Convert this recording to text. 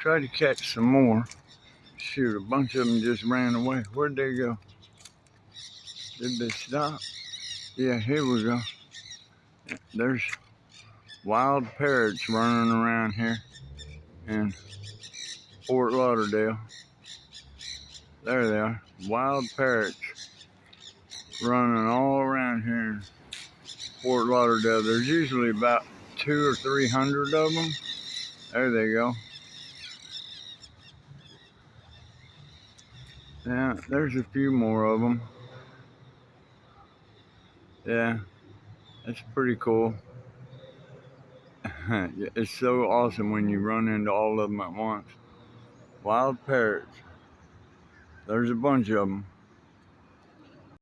Try to catch some more. Shoot, a bunch of them just ran away. Where'd they go? Did they stop? Yeah, here we go. There's wild parrots running around here in Fort Lauderdale. There they are. Wild parrots running all around here in Fort Lauderdale. There's usually about 200 or 300 of them. There they go. Yeah, there's a few more of them. Yeah, that's pretty cool. It's so awesome when you run into all of them at once. Wild parrots. There's a bunch of them.